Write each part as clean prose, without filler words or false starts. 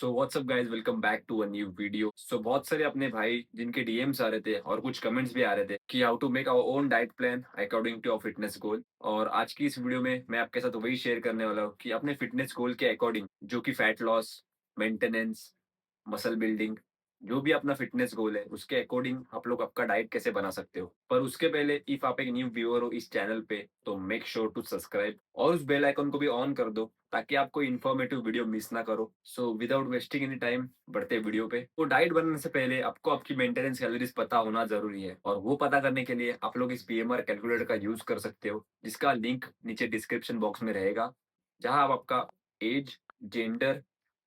So what's up guys, welcome back to a new video. बहुत सारे अपने भाई जिनके डीएम्स आ रहे थे और कुछ कमेंट्स भी आ रहे थे कि how to make our own diet plan according to our fitness goal. और आज की इस वीडियो में मैं आपके साथ वही शेयर करने वाला हूँ कि अपने फिटनेस गोल के अकॉर्डिंग, जो कि fat loss, maintenance, muscle building, जो भी अपना फिटनेस गोल है उसके अकॉर्डिंग आप लोग आपका डाइट कैसे बना सकते हो। पर उसके पहले इफ आप एक न्यू व्यूअर हो इस चैनल पे तो मेक श्योर टू सब्सक्राइब और उस बेल आइकन को भी ऑन कर दो ताकि आप कोई इन्फॉर्मेटिव वीडियो मिस ना करो। So without wasting any time बढ़ते वीडियो पे। तो डाइट बनाने से पहले आपको आपकी मेंटेनेंस कैलोरीज पता होना जरूरी है और वो पता करने के लिए आप लोग इस पीएमआर कैलकुलेटर का यूज कर सकते हो, जिसका लिंक नीचे डिस्क्रिप्शन बॉक्स में रहेगा, जहां आप आपका एज, जेंडर,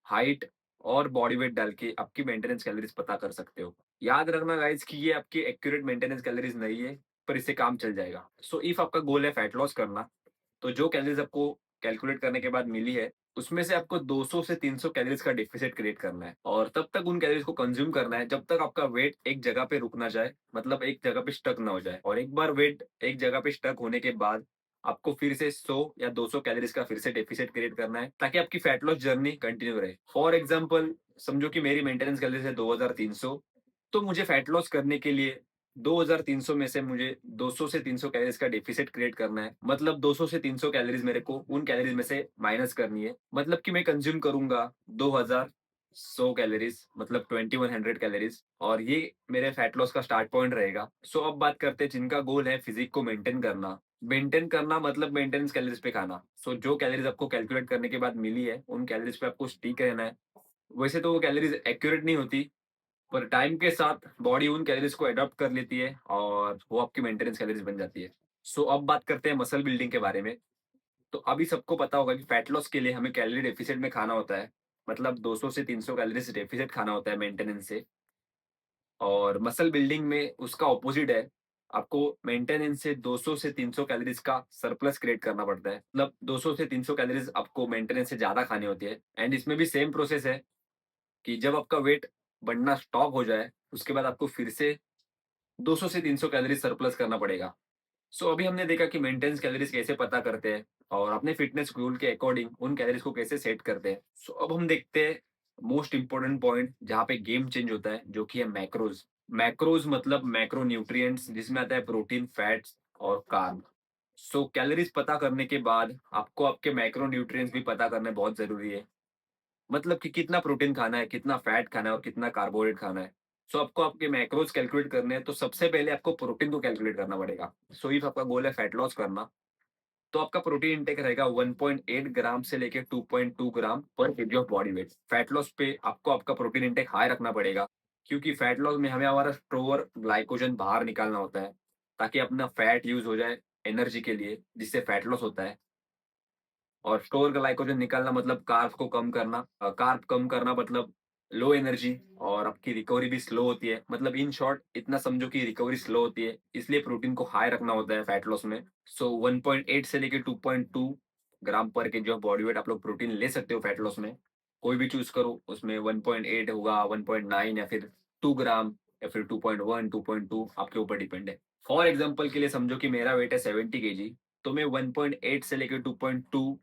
हाइट और बॉडी वेट डाल के आपकी मेंटेनेंस कैलोरीज पता कर सकते हो। याद रखना गाइस कि ये आपकी एक्यूरेट मेंटेनेंस कैलोरीज नहीं है, पर इससे काम चल जाएगा। सो इफ आपका गोल है फैट लॉस करना, तो जो कैलोरीज आपको कैलकुलेट करने के बाद मिली है, उसमें से आपको 200 से 300 कैलोरीज का डेफिसिट क्रिएट करना है और तब तक उन कैलोरीज को कंज्यूम करना है जब तक आपका वेट एक जगह पे रुक ना जाए, मतलब एक जगह पे स्टक ना हो जाए। और एक बार वेट एक जगह पे स्टक होने के बाद आपको फिर से 100 या 200 कैलोरीज का फिर से डेफिसिट क्रिएट करना है ताकि आपकी फैट लॉस जर्नी कंटिन्यू रहे। फॉर एग्जांपल, समझो कि मेरी मेंटेनेंस कैलोरीज है 2300, तो मुझे फैट लॉस करने के लिए 2300 में से मुझे 200 से 300 कैलोरीज का डेफिसिट क्रिएट करना है। मतलब 200 से 300 कैलोरीज मेरे को उन कैलोरीज में से माइनस करनी है। मतलब कि मैं कंज्यूम करूंगा 2100 कैलोरीज, मतलब 2100 कैलोरीज, और ये मेरे फैट लॉस का स्टार्ट पॉइंट रहेगा। सो अब बात करते हैं जिनका गोल है फिजिक को मेंटेन करना। मेंटेन करना मतलब मेंटेनेंस कैलोरीज पे खाना। जो कैलोरीज आपको कैलकुलेट करने के बाद मिली है उन कैलोरीज पे आपको स्टिक रहना है। वैसे तो वो कैलोरीज एक्यूरेट नहीं होती, पर टाइम के साथ बॉडी उन कैलोरीज को अडॉप्ट कर लेती है और वो आपकी मेंटेनेंस कैलोरीज बन जाती है। अब बात करते हैं मसल बिल्डिंग के बारे में। तो अभी सबको पता होगा कि फैट लॉस के लिए हमें कैलोरी डेफिसिट में खाना होता है, मतलब 200 से 300 कैलोरीज डेफिसिट खाना होता है मेंटेनेंस से। और मसल बिल्डिंग में उसका ऑपोजिट है, आपको मेंटेनेंस से 200 से 300 कैलोरीज का सरप्लस क्रिएट करना पड़ता है। मतलब 200 से 300 कैलोरीज आपको मेंटेनेंस से ज्यादा खानी होती है। एंड इसमें भी सेम प्रोसेस है कि जब आपका वेट बढ़ना स्टॉप हो जाए उसके बाद आपको फिर से 200 से 300 कैलोरी सरप्लस करना पड़ेगा। अभी हमने देखा कि मेंटेनेंस कैलोरीज कैसे पता करते हैं और अपने फिटनेस गोल के अकॉर्डिंग उन कैलोरीज को कैसे सेट करते हैं। अब हम देखते हैं मोस्ट इंपोर्टेंट पॉइंट जहाँ पे गेम चेंज होता है, जो कि है मैक्रोज। मैक्रोज मतलब मैक्रो न्यूट्रिएंट्स, जिसमें आता है प्रोटीन, फैट्स और कार्ब। कैलोरीज पता करने के बाद आपको आपके मैक्रो न्यूट्रिएंट्स भी पता करने बहुत जरूरी है। मतलब कि कितना प्रोटीन खाना है, कितना फैट खाना है और कितना कार्बोहाइड्रेट खाना है। आपको आपके मैक्रोज कैलकुलेट करने हैं, तो सबसे पहले आपको प्रोटीन को कैलकुलेट करना पड़ेगा। इफ आपका गोल है फैट लॉस करना, तो आपका प्रोटीन इंटेक रहेगा 1.8 ग्राम से लेके 2.2 ग्राम पर KG of body weight. Fat loss पे आपको आपका प्रोटीन इंटेक हाई रखना पड़ेगा, क्योंकि फैट लॉस में हमें हमारा स्टोर ग्लाइकोजन बाहर निकालना होता है ताकि अपना फैट यूज हो जाए एनर्जी के लिए, जिससे फैट लॉस होता है। और स्टोर ग्लाइकोजन निकालना मतलब कार्ब को कम करना। कार्ब कम करना मतलब लो एनर्जी, और आपकी रिकवरी भी स्लो होती है। मतलब इन शॉर्ट इतना समझो कि रिकवरी स्लो होती है, इसलिए प्रोटीन को हाई रखना होता है फैट लॉस में। 1.8 से लेके 2.2 ग्राम पर के जो बॉडी वेट आप लोग प्रोटीन ले सकते हो फैट लॉस में। कोई भी चूज करो, उसमें 1.8 होगा, 1.9 या फिर 2 ग्राम या फिर 2.1, 2.2, आपके ऊपर डिपेंड है। फॉर एग्जाम्पल के लिए समझो कि मेरा वेट है 70 kg, तो मैं 1.8 से लेके 2.2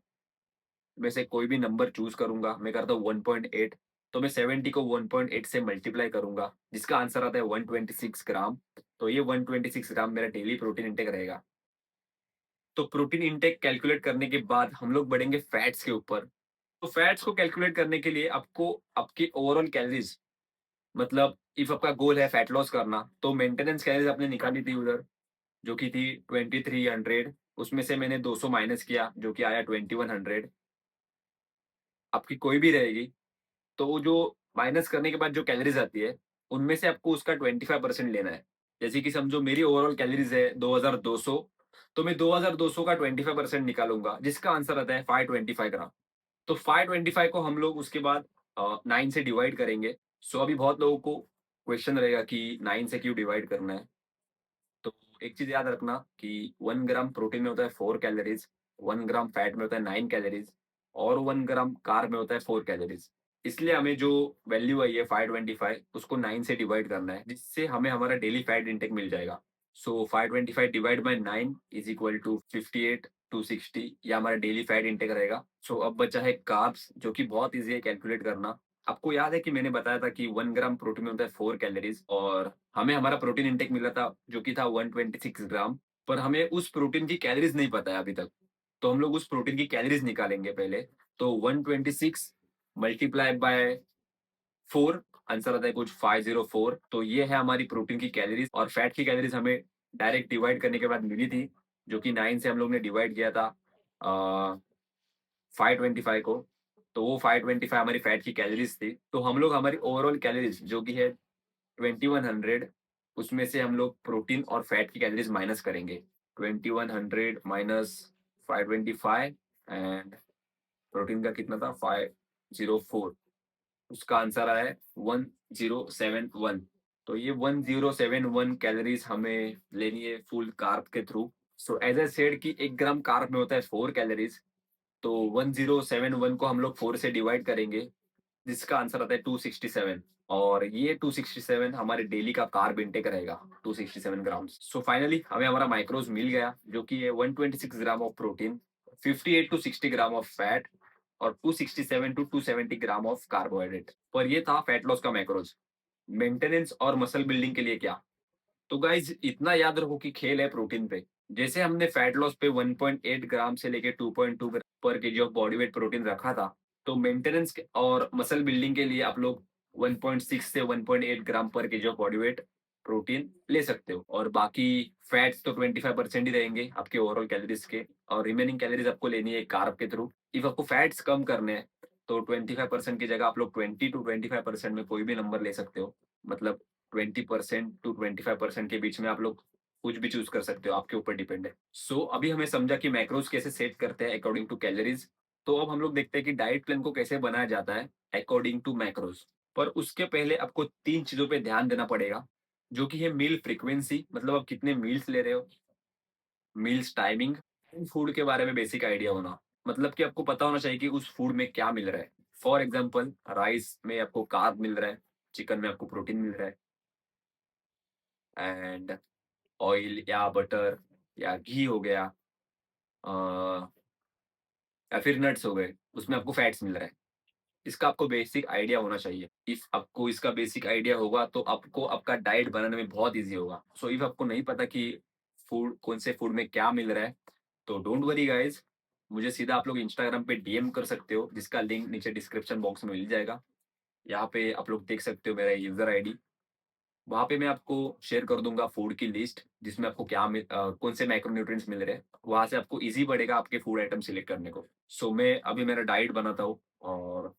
में से कोई भी नंबर चूज करूंगा। मैं करता हूँ 1.8, तो मैं 70 को 1.8 से मल्टीप्लाई करूंगा, जिसका आंसर आता है 126 ग्राम। तो ये 126 ग्राम मेरा डेली प्रोटीन इंटेक रहेगा। तो प्रोटीन इंटेक कैलकुलेट करने के बाद हम लोग बढ़ेंगे फैट्स के ऊपर। तो फैट्स को कैलकुलेट करने के लिए आपको आपकी ओवरऑल कैलोरीज, मतलब इफ आपका गोल है फैट लॉस करना, तो मेंटेनेंस कैलोरीज आपने निकाली थी उधर, जो कि थी 2300। उसमें से मैंने 200 माइनस किया, जो कि आया 2100। आपकी कोई भी रहेगी, तो वो जो माइनस करने के बाद जो कैलोरीज आती है, उनमें से आपको उसका 25% लेना है। जैसे कि समझो मेरी ओवरऑल कैलोरीज है 2200, तो मैं 2200 का 25% निकालूंगा, जिसका आंसर आता है 525 ग्राम। तो 525 को हम लोग उसके बाद 9 से डिवाइड करेंगे। अभी बहुत लोगों को क्वेश्चन रहेगा कि 9 से क्यों डिवाइड करना है। तो एक चीज याद रखना कि 1 ग्राम प्रोटीन में होता है 4 कैलोरीज, 1 ग्राम फैट में होता है 9 कैलोरीज, और 1 ग्राम कार्ब में होता है 4 कैलोरीज। इसलिए हमें जो वैल्यू आई है 525, उसको 9 से डिवाइड करना है, जिससे हमें हमारा डेली फैट इंटेक मिल जाएगा। 525 divide by 9 is equal to 58 to 60, या हमारा डेली फैट इंटेक रहेगा। अब बचा है कार्ब्स, जो कि बहुत ईजी है कैलकुलेट करना। आपको याद है कि मैंने बताया था कि 1 ग्राम प्रोटीन में होता है 4 कैलोरीज़ और हमें हमारा प्रोटीन इंटेक मिला था जो कि था 126 ग्राम, पर हमें उस प्रोटीन की कैलोरीज़ नहीं पता है अभी तक। तो हम लोग उस प्रोटीन की कैलोरीज़ निकालेंगे पहले। तो 126 मल्टीप्लाई बाय 4 आंसर आता है कुछ 504। तो ये है हमारी प्रोटीन की कैलोरीज़ और फैट की कैलोरीज़ हमें डायरेक्ट डिवाइड करने के बाद मिली थी, जो कि 9 से हम लोग ने डिवाइड किया था 525 को। तो वो 525 हमारी फैट की कैलोरीज़ थी। तो हम लोग हमारी ओवरऑल कैलोरीज़ जो कि है 2100, उसमें से हम लोग प्रोटीन और फैट की कैलोरीज़ माइनस करेंगे। 2100 माइनस 525 एंड प्रोटीन का कितना था 504, उसका आंसर आया है 1071। तो ये 1071 कैलोरीज हमें लेनी है फुल कार्ब के थ्रू। सो एज आई सेड कि 1 ग्राम कार्ब में होता है 4 कैलोरीज। तो 1071 को हम लोग 4 से डिवाइड करेंगे, जिसका आंसर आता है 267। और ये 267 हमारे डेली का कार्ब इंटेक रहेगा, 267 ग्राम्स। सो फाइनली हमें हमारा माइक्रोज मिल गया, जो कि है 126 gram of protein, 58 to 60 gram of fat और 267 टू 270 ग्राम ऑफ कार्बोहाइड्रेट। पर ये था फैट लॉस का मैक्रोज। मेंटेनेंस और मसल बिल्डिंग के लिए क्या? तो गाइज इतना याद रखो कि खेल है प्रोटीन पे। जैसे हमने फैट लॉस पे 1.8 ग्राम से लेके 2.2 ग्राम पर KG of body weight protein रखा था, तो मेंटेनेंस और मसल बिल्डिंग के लिए आप लोग 1.6 से 1.8 ग्राम पर KG of body weight protein ले सकते हो। और बाकी फैट्स तो 25% ही रहेंगे आपके ओवरऑल कैलोरीज के, और रिमेनिंग कैलोरीज आपको लेनी है कार्ब के थ्रू। इफ आपको फैट्स कम करने हैं तो 25% की जगह आप लोग 20 टू 25% में कोई भी नंबर ले सकते हो। मतलब 20% टू 25% के बीच में आप लोग कुछ भी चूज कर सकते हो, आपके ऊपर डिपेंड है। अभी हमें समझा कि मैक्रोज कैसे सेट करते हैं अकॉर्डिंग टू कैलोरीज। तो अब हम लोग देखते हैं कि डाइट प्लान को कैसे बनाया जाता है अकॉर्डिंग टू मैक्रोज। पर उसके पहले आपको 3 चीजों पे ध्यान देना पड़ेगा, जो कि है मील फ्रीक्वेंसी, मतलब आप कितने मील्स ले रहे हो, मील्स टाइमिंग, फूड के बारे में बेसिक आइडिया होना। मतलब कि आपको पता होना चाहिए कि उस फूड में क्या मिल रहा है। फॉर एग्जाम्पल राइस में आपको कार्ब मिल रहा है, चिकन में आपको प्रोटीन मिल रहा है, एंड ऑयल या बटर या घी हो गया, अ, या फिर नट्स हो गए, उसमें आपको फैट्स मिल रहा है। इसका आपको बेसिक आइडिया होना चाहिए। इफ आपको इसका बेसिक आइडिया होगा तो आपको आपका डाइट बनाने में बहुत ईज़ी होगा। इफ आपको नहीं पता कि फूड कौन से फूड में क्या मिल रहा है, तो डोंट वरी गाइज़, मुझे सीधा आप लोग इंस्टाग्राम पे डीएम कर सकते हो, जिसका लिंक नीचे डिस्क्रिप्शन बॉक्स में मिल जाएगा। यहाँ पे आप लोग देख सकते हो मेरा यूज़र आईडी। वहाँ पे मैं आपको शेयर कर दूँगा फूड की लिस्ट, जिसमें आपको कौन से मैक्रोन्यूट्रिएंट्स मिल रहे हैं। वहाँ से आपको ईज़ी पड़ेगा आपके फूड आइटम सिलेक्ट करने को। मैं अभी मेरा डाइट बनाता हूँ और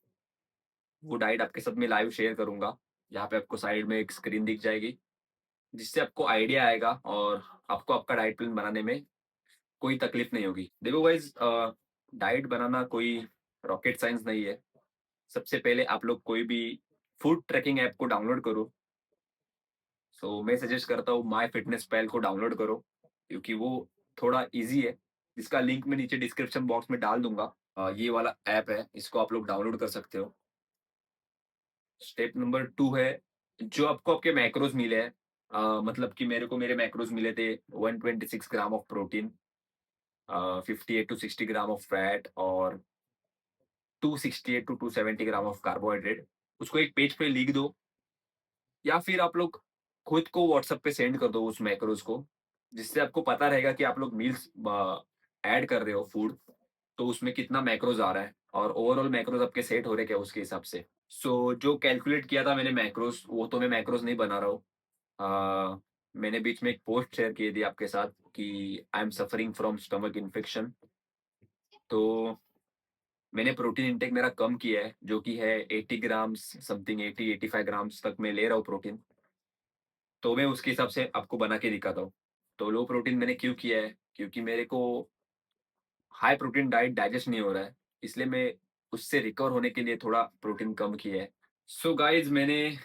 वो डाइट आपके साथ में लाइव शेयर करूँगा। यहाँ पे आपको साइड में एक स्क्रीन दिख जाएगी, जिससे आपको आइडिया आएगा और आपको आपका डाइट प्लान बनाने में कोई तकलीफ नहीं होगी। देखो गाइज़, डाइट बनाना कोई रॉकेट साइंस नहीं है। सबसे पहले आप लोग कोई भी फूड ट्रैकिंग ऐप को डाउनलोड करो। मैं सजेस्ट करता हूँ माय फिटनेस पैल को डाउनलोड करो, क्योंकि वो थोड़ा ईज़ी है, जिसका लिंक मैं नीचे डिस्क्रिप्शन बॉक्स में डाल दूँगा। ये वाला ऐप है, इसको आप लोग डाउनलोड कर सकते हो। स्टेप नंबर 2 है, जो आपको आपके मैक्रोज़ मिले हैं, मतलब कि मेरे को मेरे मैक्रोज़ मिले थे 126 gram of protein, 58 to 60 gram of fat और 268 टू 270 ग्राम ऑफ कार्बोहाइड्रेट। उसको एक पेज पे लिख दो, या फिर आप लोग खुद को व्हाट्सएप पे सेंड कर दो उस मैक्रोज़ को, जिससे आपको पता रहेगा कि आप लोग मील्स ऐड कर रहे हो फूड, तो उसमें कितना मैक्रोज़ आ रहा है और ओवरऑल मैक्रोज़ आपके सेट हो रहे हैं क्या उसके हिसाब से। जो कैलकुलेट किया था मैंने मैक्रोज़, वो तो मैं मैक्रोज़ नहीं बना रहा हूँ। मैंने बीच में एक पोस्ट शेयर की थी आपके साथ कि I am suffering from stomach infection. तो मैंने प्रोटीन इंटेक मेरा कम किया है, जो कि है 80 ग्राम्स समथिंग, 80-85 ग्राम्स तक मैं ले रहा हूँ प्रोटीन। तो मैं उसके हिसाब से आपको बना के दिखाता हूँ। तो लो प्रोटीन मैंने क्यों किया है? क्योंकि मेरे को हाई प्रोटीन डाइट डाइजेस्ट नहीं हो रहा है, इसलिए मैं उससे रिकवर होने के लिए थोड़ा प्रोटीन कम किया है। गाइज़, मैंने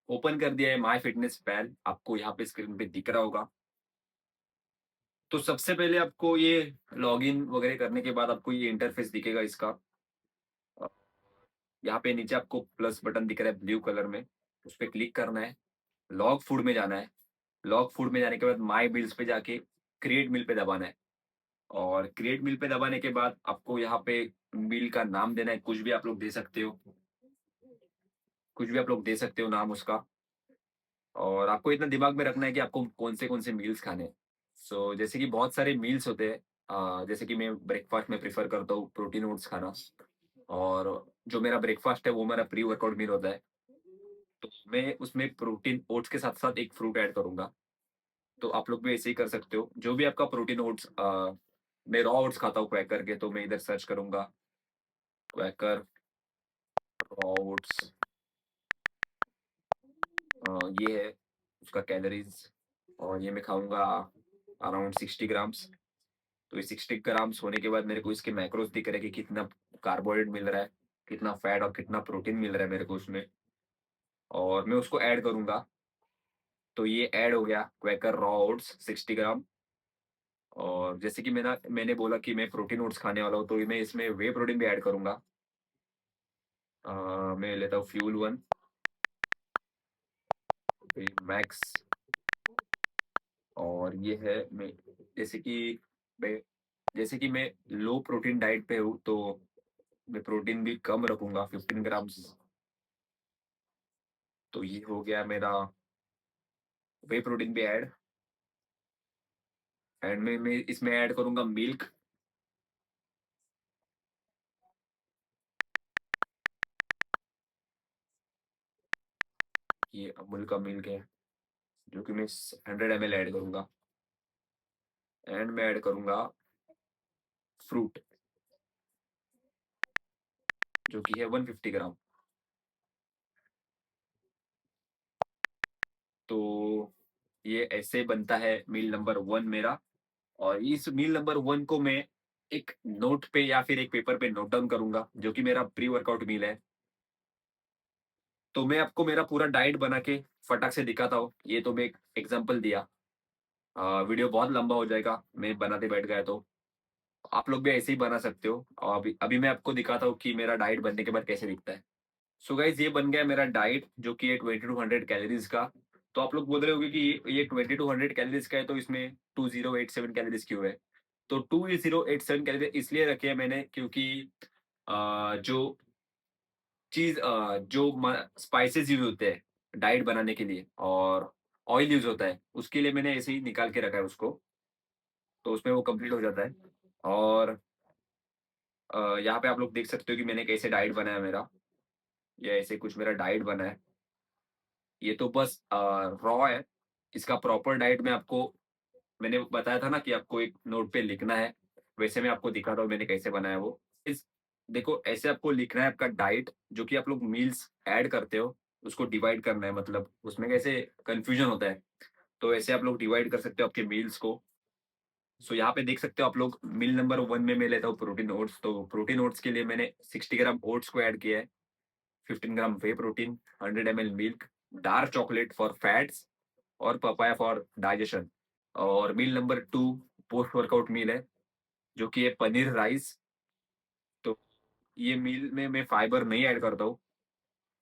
ओपन कर दिया है माय फिटनेस पैल, आपको यहाँ पे स्क्रीन पे दिख रहा होगा। तो सबसे पहले आपको ये लॉगिन वगैरह करने के बाद आपको ये इंटरफेस दिखेगा इसका। अ, यहाँ पे नीचे आपको प्लस बटन दिख रहा है ब्लू कलर में, उस पे क्लिक करना है, लॉग फूड में जाना है। लॉग फूड में जाने के बाद माय मील्स पे जाके क्रिएट मील पे दबाना है, और क्रिएट मील पे दबाने के बाद आपको यहाँ पे मील का नाम देना है, कुछ भी आप लोग दे सकते हो। कुछ भी आप लोग दे सकते हो नाम उसका। और आपको इतना दिमाग में रखना है कि आपको कौन से मील्स खाने हैं। सो जैसे कि बहुत सारे मील्स होते हैं, जैसे कि मैं ब्रेकफ़ास्ट में प्रेफ़र करता हूँ प्रोटीन ओट्स खाना, और जो मेरा ब्रेकफ़ास्ट है वो मेरा प्री-वर्कआउट मील होता है। तो मैं उसमें प्रोटीन ओट्स के साथ-साथ एक फ्रूट ऐड करूँगा। तो आप लोग भी ऐसे ही कर सकते हो। जो भी आपका प्रोटीन ओट्स, मैं रॉ ओट्स खाता हूँ क्रैकर के, तो मैं इधर सर्च करूँगा क्रैकर रॉ ओट्स, ये है उसका कैलोरीज़, और ये मैं खाऊँगा अराउंड 60 ग्राम्स। तो ये 60 ग्राम्स होने के बाद मेरे को इसके मैक्रोज़ दिख रहे हैं कि कितना कार्बोहाइड्रेट मिल रहा है, कितना फैट और कितना प्रोटीन मिल रहा है मेरे को उसमें, और मैं उसको ऐड करूँगा। तो ये ऐड हो गया क्वेकर रॉ ओट्स 60 ग्राम। और जैसे कि मैंने बोला कि मैं प्रोटीन ओट्स खाने वाला हूँ, तो मैं इसमें व्हे प्रोटीन भी ऐड करूँगा। मैं लेता हूँ फ्यूल वन, फिर मैक्स, और ये है मैं, जैसे कि मैं जैसे कि मैं लो प्रोटीन डाइट पे हूँ, तो मैं प्रोटीन भी कम रखूँगा 15 ग्राम्स। तो ये हो गया मेरा व्हे प्रोटीन भी ऐड, एंड मैं इसमें ऐड करूँगा मिल्क। ये अमूल का मिल्क है, जो कि मैं 100 ml ऐड करूँगा, एंड मैं ऐड करूँगा फ्रूट, जो कि है 150 ग्राम। तो ये ऐसे बनता है मील नंबर 1 मेरा, और इस मील नंबर 1 को मैं एक नोट पे या फिर एक पेपर पे नोट डाउन करूँगा, जो कि मेरा प्री वर्कआउट मील है। तो मैं आपको मेरा पूरा डाइट बना के फटाक से दिखाता हूँ। ये तो मैं एक एग्ज़ाम्पल दिया। वीडियो बहुत लंबा हो जाएगा, मैं बनाते बैठ गया तो। आप लोग भी ऐसे ही बना सकते हो। और अभी अभी मैं आपको दिखाता हूँ कि मेरा डाइट बनने के बाद कैसे दिखता है। सो गाइस, ये बन गया मेरा डाइट, जो कि है 20 टू 100 कैलोरीज़ का। तो आप लोग बोल रहे होंगे कि ये 20 टू 100 कैलोरीज़ का है, तो इसमें 2087 कैलोरीज़ क्यों है? तो 2087 कैलोरी इसलिए रखे हैं मैंने, क्योंकि जो जो म स्पाइसेस यूज़ होते हैं डाइट बनाने के लिए, और ऑयल यूज़ होता है, उसके लिए मैंने ऐसे ही निकाल के रखा है उसको, तो उसमें वो कंप्लीट हो जाता है। और यहाँ पे आप लोग देख सकते हो कि मैंने कैसे डाइट बनाया मेरा। ये ऐसे कुछ मेरा डाइट बना है। ये तो बस रॉ है। इसका प्रॉपर डाइट मैं आपको, मैंने बताया था ना कि आपको एक नोट पे लिखना है, वैसे मैं आपको दिखा रहा हूँ मैंने कैसे बनाया वो। इस देखो, ऐसे आपको लिखना है आपका डाइट, जो कि आप लोग मील्स ऐड करते हो, उसको डिवाइड करना है, मतलब उसमें कैसे कन्फ्यूजन होता है, तो ऐसे आप लोग डिवाइड कर सकते हो आपके मील्स को। सो यहाँ पे देख सकते हो आप लोग, मील नंबर 1 में मैं लेता हूँ प्रोटीन ओट्स, तो प्रोटीन ओट्स के लिए मैंने 60 ग्राम ओट्स को ऐड किया है, 15 gram whey protein, 100 ml milk, dark chocolate for fats, और पपाया फॉर डाइजेशन। और meal number 2 post workout meal है, जो कि है पनीर राइस। तो ये मील में मैं फाइबर नहीं ऐड करता हूँ।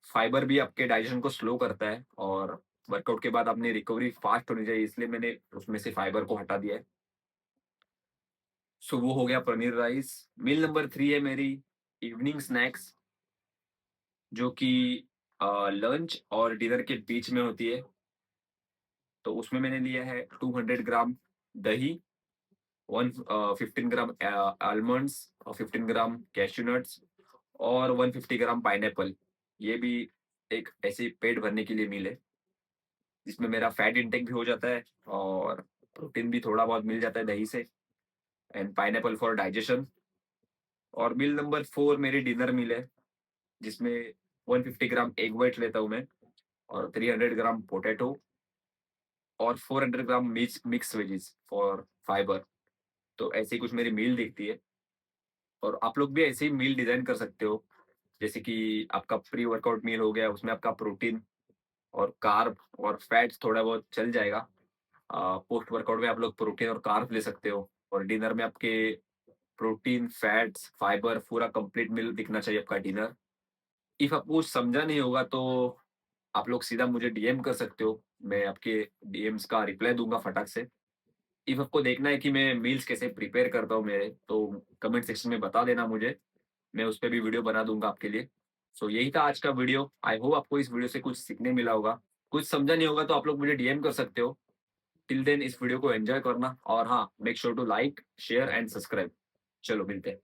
फाइबर भी आपके डाइजेशन को स्लो करता है, और वर्कआउट के बाद अपनी रिकवरी फास्ट होनी चाहिए, इसलिए मैंने उसमें से फाइबर को हटा दिया है। सो वो हो गया पनीर राइस। मील नंबर 3 है मेरी इवनिंग स्नैक्स, जो कि लंच और डिनर के बीच में होती है। तो उसमें मैंने लिया है 200 ग्राम दही, 15 ग्राम आलमंड्स, और 15 ग्राम कैश्यू नट्स, और 150 ग्राम पाइनएप्पल। ये भी एक ऐसे पेट भरने के लिए मील है, जिसमें मेरा फैट इंटेक भी हो जाता है, और प्रोटीन भी थोड़ा बहुत मिल जाता है दही से, एंड पाइनएप्पल फॉर डाइजेशन। और मील नंबर 4 मेरी डिनर मील है, जिसमें 150 ग्राम एग व्हाइट लेता हूँ मैं, और 300 ग्राम पोटैटो, और 400 ग्राम मिक्स वेजीज़ फॉर फाइबर। तो ऐसे ही कुछ मेरी मील दिखती है, और आप लोग भी ऐसे ही मील डिज़ाइन कर सकते हो। जैसे कि आपका प्री वर्कआउट मील हो गया, उसमें आपका प्रोटीन और कार्ब और फैट्स थोड़ा बहुत चल जाएगा। पोस्ट वर्कआउट में आप लोग प्रोटीन और कार्ब ले सकते हो, और डिनर में आपके प्रोटीन, फैट्स, फाइबर पूरा कंप्लीट मील दिखना चाहिए आपका डिनर। इफ आपको कुछ समझा नहीं होगा, तो आप लोग सीधा मुझे डीएम कर सकते हो। मैं आपके डीएम्स का रिप्लाई दूँगा फटाक से। इफ आपको देखना है कि मैं मील्स कैसे प्रिपेयर करता हूँ मेरे, तो कमेंट सेक्शन में बता देना मुझे, मैं उस पे भी वीडियो बना दूँगा आपके लिए। सो यही था आज का वीडियो। आई होप आपको इस वीडियो से कुछ सीखने मिला होगा। कुछ समझा नहीं होगा तो आप लोग मुझे डीएम कर सकते हो। टिल देन इस वीडियो को एन्जॉय करना और हाँ, make sure to like, share and subscribe. चलो मिलते हैं।